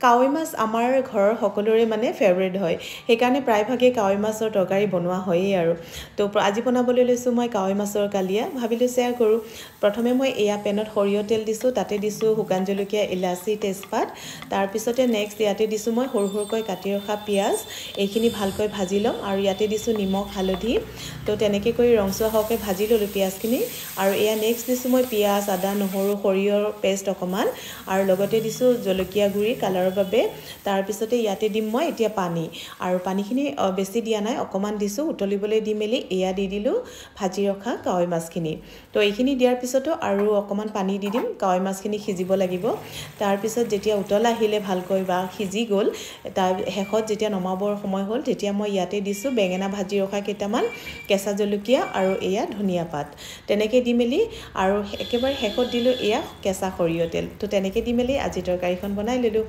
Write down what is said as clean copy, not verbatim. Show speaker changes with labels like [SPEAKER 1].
[SPEAKER 1] কাৱৈ মাছ আমাৰ ঘৰৰ সকলোৰে মানে ফেভৰেট হয় সেইকাৰণে প্ৰায়ভাগে কাৱৈ মাছৰ তৰকাৰী বনোৱা হয়েই আৰু তো আজি বনাবলৈ লৈছোঁ মই কাৱৈ মাছৰ কালিয়া ভাবিলোঁ শ্বেয়াৰ কৰোঁ প্ৰথমে মই এয়া পেনত সৰিয়হ তেল দিছোঁ তাতে দিছোঁ শুকান জলকীয়া ইলাচি তেজপাত তাৰপিছতে নেক্সট ইয়াতে দিছোঁ মই সৰু সৰুকৈ কাটি ৰখা পিঁয়াজ এইখিনি ভালকৈ ভাজি ল'ম আৰু ইয়াতে দিছোঁ নিমখ হালধি তো তেনেকৈ কৰি ৰংচুৱা হোৱাকৈ ভাজি ল'লোঁ পিঁয়াজখিনি আৰু এয়া নেক্সট দিছোঁ মই পিঁয়াজ আদা নহৰু সৰিয়হৰ পেষ্ট অকণমান আৰু লগতে দিছোঁ জলকীয়া গুড়ি কালাৰৰ বাবে তাৰপিছতে ইয়াতে দিম মই এতিয়া পানী আৰু পানীখিনি বেছি দিয়া নাই অকণমান দিছোঁ উতলিবলৈ দি মেলি এয়া দি দিলোঁ ভাজি ৰখা কাৱৈ মাছখিনি তো এইখিনি দিয়াৰ পিছতো আৰু অকণমান পানী দি দিম কাৱৈ মাছখিনি সিজিব লাগিব তাৰপিছত যেতিয়া উতল আহিলে ভালকৈ বা সিজি গ'ল তাৰ শেষত যেতিয়া নমাবৰ সময় হ'ল তেতিয়া মই ইয়াতে দিছোঁ বেঙেনা ভাজি ৰখা কেইটামান কেঁচা জলকীয়া আৰু এয়া ধনিয়া পাত তেনেকৈ দি মেলি আৰু একেবাৰে শেষত দিলোঁ এয়া কেঁচা সৰিয়হ তেল তো তেনেকৈ দি মেলি আজি তৰকাৰীখন বনাই ল'লোঁ